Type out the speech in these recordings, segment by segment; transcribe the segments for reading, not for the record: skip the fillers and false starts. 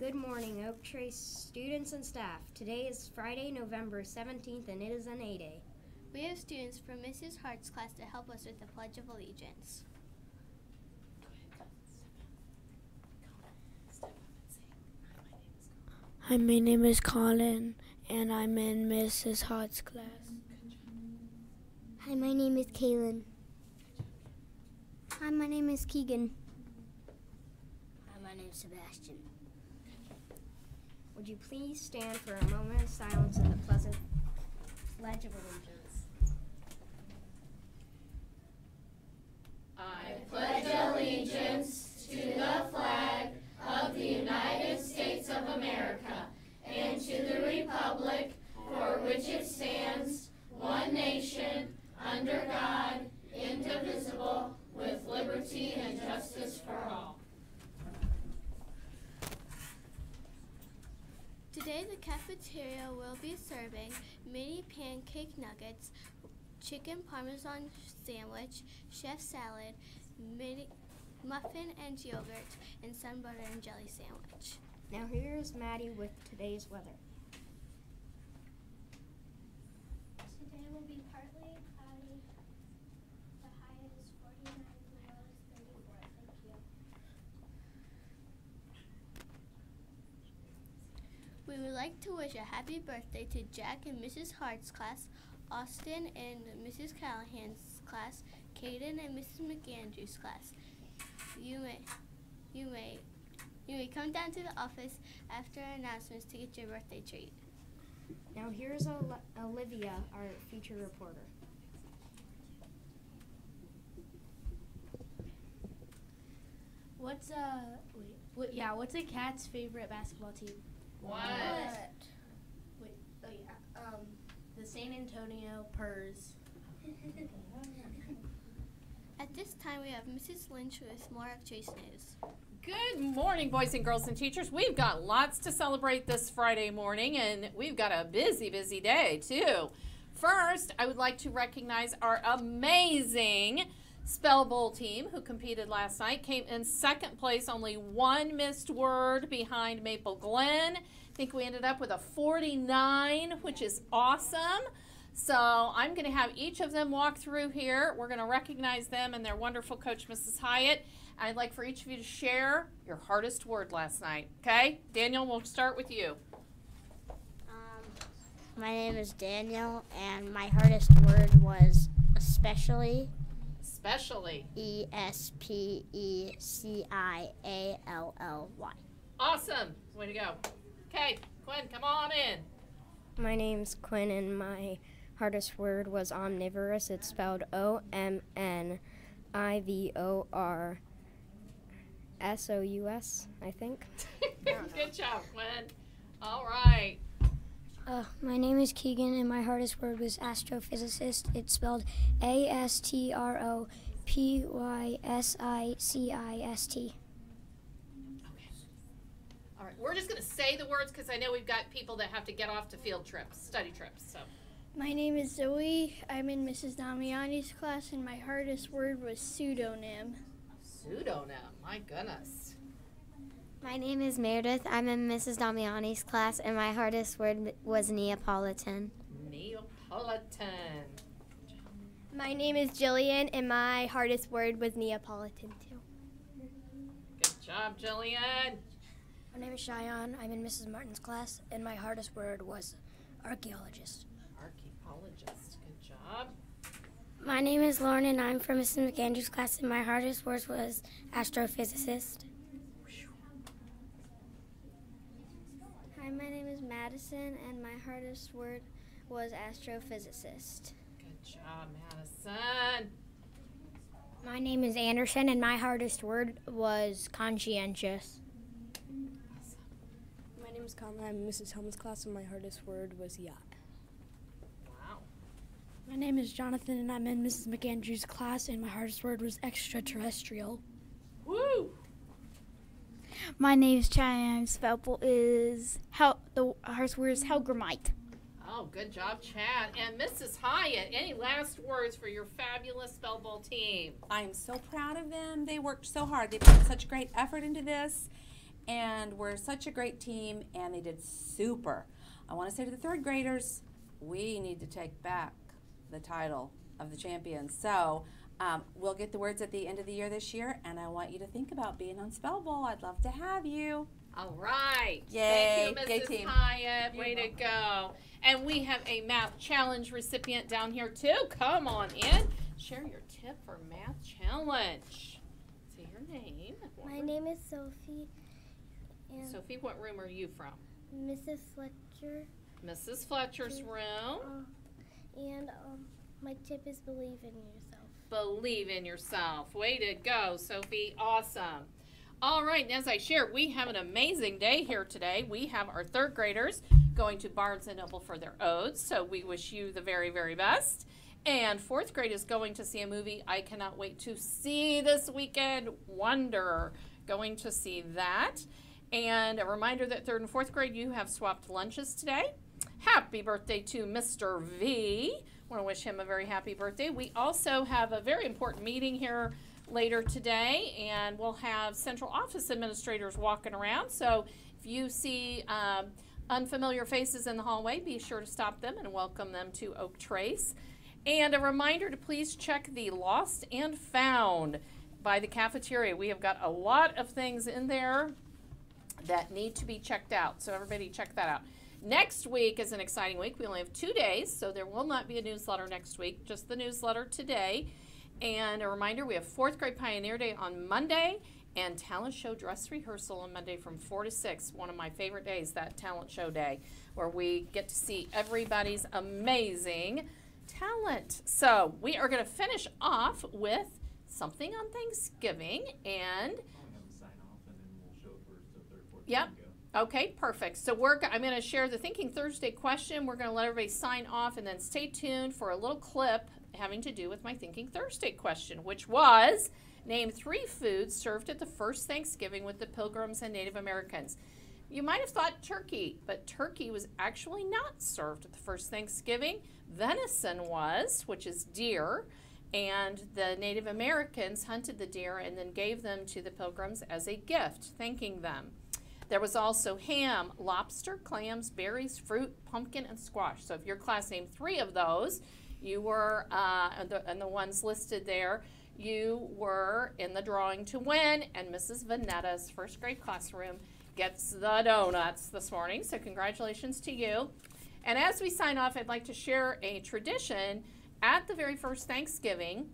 Good morning, Oak Trace students and staff. Today is Friday, November 17th, and it is an A-Day. We have students from Mrs. Hart's class to help us with the Pledge of Allegiance. Hi, my name is Colin, and I'm in Mrs. Hart's class. Hi, my name is Kaylin. Hi, my name is Keegan. Hi, my name is Sebastian. Would you please stand for a moment of silence in the pleasant Pledge of Allegiance? I pledge allegiance to the flag of the United States of America and to the republic for which it stands, one nation, under God, indivisible, with liberty and justice for all. Today the cafeteria will be serving mini pancake nuggets, chicken parmesan sandwich, chef salad, mini muffin and yogurt, and sun butter and jelly sandwich. Now here's Maddie with today's weather. Today will be partly cloudy. The high is 49 and the low is 34. Thank you. We would like to wish a happy birthday to Jack in Mrs. Hart's class, Austin in Mrs. Callahan's class, Kaden in Mrs. McAndrew's class. You may come down to the office after announcements to get your birthday treat. Now here's Olivia, our feature reporter. What's a cat's favorite basketball team? What? The San Antonio Purs. At this time, we have Mrs. Lynch with more of Trace News. Good morning, boys and girls and teachers. We've got lots to celebrate this Friday morning, and we've got a busy, busy day, too. First, I would like to recognize our amazing Spell Bowl team who competed last night. Came in second place, only one missed word behind Maple Glen. I think we ended up with a 49, which is awesome. So I'm going to have each of them walk through here. We're going to recognize them and their wonderful coach, Mrs. Hyatt. I'd like for each of you to share your hardest word last night. Okay? Daniel, we'll start with you. My name is Daniel, and my hardest word was especially. Especially. ESPECIALLY. Awesome. Way to go. Okay, Quinn, come on in. My name's Quinn, and my hardest word was omnivorous. It's spelled OMNIVORSOUS, I think. Good job, Quinn. All right. My name is Keegan, and my hardest word was astrophysicist. It's spelled ASTROPYSICIST. All right, we're just going to say the words because I know we've got people that have to get off to field trips, study trips. So, My name is Zoe. I'm in Mrs. Damiani's class, and my hardest word was pseudonym. pseudonym, my goodness. My name is Meredith. I'm in Mrs. Damiani's class, and my hardest word was Neapolitan. Neapolitan. My name is Jillian, and my hardest word was Neapolitan, too. Good job, Jillian. My name is Cheyenne. I'm in Mrs. Martin's class, and my hardest word was archaeologist. Archaeologist, good job. My name is Lauren, and I'm from Mrs. McAndrew's class, and my hardest word was astrophysicist. Hi, my name is Madison, and my hardest word was astrophysicist. Good job, Madison. My name is Anderson, and my hardest word was conscientious. My name is Conley. I'm in Mrs. Helm's class, and my hardest word was yacht. Wow. My name is Jonathan, and I'm in Mrs. McAndrew's class, and my hardest word was extraterrestrial. Woo! My name's Cheyenne. Spellable is the hardest word is Helgramite. Oh, good job, Chad. And Mrs. Hyatt, any last words for your fabulous Spell Bowl team? I'm so proud of them. They worked so hard. They put such great effort into this. and we're such a great team, and they did super. I want to say to the third graders, we need to take back the title of the champions. So we'll get the words at the end of the year this year, and I want you to think about being on Spell Bowl. I'd love to have you. All right. Yay. Thank Yay, you, Mrs. team. Hyatt. Way to go. And we have a math challenge recipient down here too. Come on in. Share your tip for math challenge. Say your name. My name is Sophie. And Sophie, what room are you from? Mrs. Fletcher. Mrs. Fletcher's room. And my tip is believe in yourself. Believe in yourself. Way to go, Sophie. Awesome. All right, and as I shared, we have an amazing day here today. We have our third graders going to Barnes & Noble for their odes, so we wish you the very, very best. And fourth grade is going to see a movie I cannot wait to see this weekend, Wonder. Going to see that. And a reminder that third and fourth grade, you have swapped lunches today. Happy birthday to Mr. V. Want to wish him a very happy birthday. We also have a very important meeting here later today, and we'll have central office administrators walking around. So if you see unfamiliar faces in the hallway, be sure to stop them and welcome them to Oak Trace. And a reminder to please check the Lost and Found by the cafeteria. We have got a lot of things in there that need to be checked out, so everybody check that out. Next week is an exciting week. We only have 2 days, so there will not be a newsletter next week, just the newsletter today. And a reminder, we have fourth grade Pioneer Day on Monday and talent show dress rehearsal on Monday from 4 to 6. One of my favorite days, that talent show day, where we get to see everybody's amazing talent. So we are going to finish off with something on Thanksgiving, and yep. Okay, perfect. So I'm going to share the Thinking Thursday question. We're going to let everybody sign off, and then stay tuned for a little clip having to do with my Thinking Thursday question, which was, name 3 foods served at the first Thanksgiving with the Pilgrims and Native Americans. You might have thought turkey, but turkey was actually not served at the first Thanksgiving. Venison was, which is deer, and the Native Americans hunted the deer and then gave them to the Pilgrims as a gift, thanking them. There was also ham, lobster, clams, berries, fruit, pumpkin, and squash. So if your class named 3 of those, you were, and the ones listed there, you were in the drawing to win, and Mrs. Vanetta's first grade classroom gets the donuts this morning. So congratulations to you. And as we sign off, I'd like to share a tradition. At the very first Thanksgiving,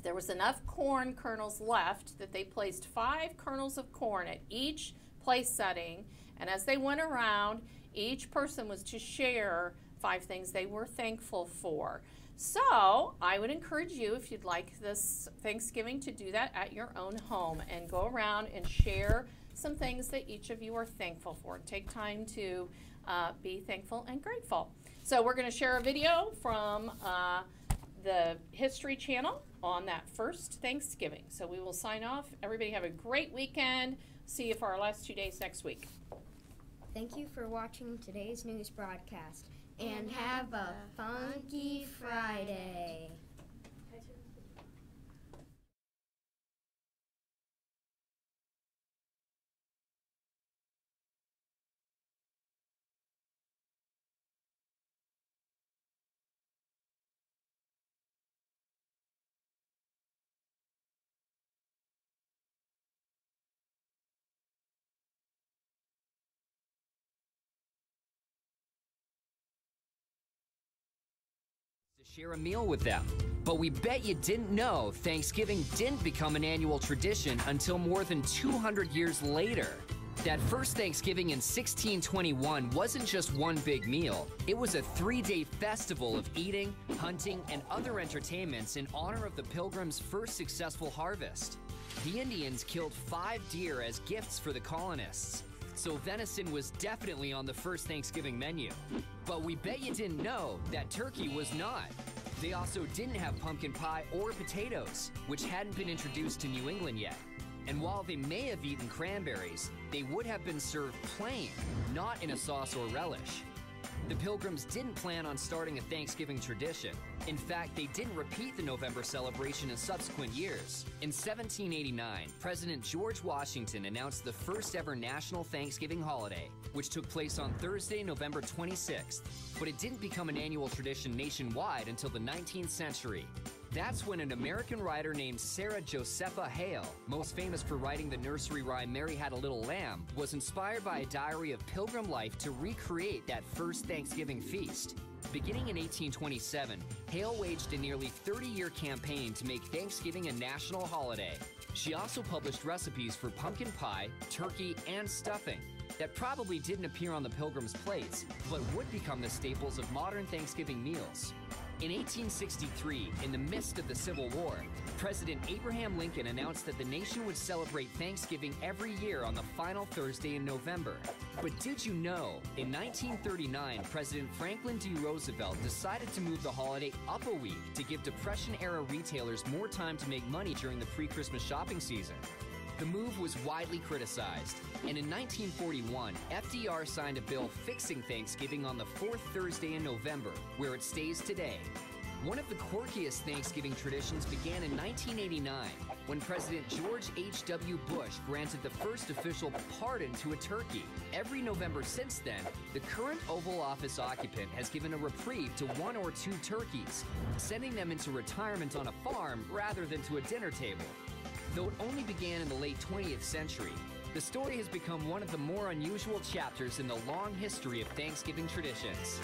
there was enough corn kernels left that they placed 5 kernels of corn at each place setting, and as they went around, each person was to share 5 things they were thankful for. So I would encourage you, if you'd like this Thanksgiving, to do that at your own home and go around and share some things that each of you are thankful for. Take time to be thankful and grateful. So we're going to share a video from the History Channel on that first Thanksgiving. So we will sign off. Everybody have a great weekend. See you for our last 2 days next week. Thank you for watching today's news broadcast, and have a funky Friday. Share a meal with them. But we bet you didn't know Thanksgiving didn't become an annual tradition until more than 200 years later. That first Thanksgiving in 1621 wasn't just one big meal. It was a 3-day festival of eating, hunting, and other entertainments in honor of the Pilgrims' first successful harvest. The Indians killed 5 deer as gifts for the colonists. So venison was definitely on the first Thanksgiving menu. But we bet you didn't know that turkey was not. They also didn't have pumpkin pie or potatoes, which hadn't been introduced to New England yet. And while they may have eaten cranberries, they would have been served plain, not in a sauce or relish. The Pilgrims didn't plan on starting a Thanksgiving tradition. In fact, they didn't repeat the November celebration in subsequent years. In 1789, President George Washington announced the first ever national Thanksgiving holiday, which took place on Thursday, November 26th. But it didn't become an annual tradition nationwide until the 19th century. That's when an American writer named Sarah Josepha Hale, most famous for writing the nursery rhyme Mary Had a Little Lamb, was inspired by a diary of Pilgrim life to recreate that first Thanksgiving feast. Beginning in 1827, Hale waged a nearly 30-year campaign to make Thanksgiving a national holiday. She also published recipes for pumpkin pie, turkey, and stuffing that probably didn't appear on the Pilgrims' plates, but would become the staples of modern Thanksgiving meals. In 1863, in the midst of the Civil War, President Abraham Lincoln announced that the nation would celebrate Thanksgiving every year on the final Thursday in November. But did you know, in 1939, President Franklin D. Roosevelt decided to move the holiday up a week to give Depression-era retailers more time to make money during the pre-Christmas shopping season. The move was widely criticized, and in 1941, FDR signed a bill fixing Thanksgiving on the fourth Thursday in November, where it stays today. One of the quirkiest Thanksgiving traditions began in 1989, when President George H.W. Bush granted the first official pardon to a turkey. Every November since then, the current Oval Office occupant has given a reprieve to 1 or 2 turkeys, sending them into retirement on a farm rather than to a dinner table. Though it only began in the late 20th century, the story has become one of the more unusual chapters in the long history of Thanksgiving traditions.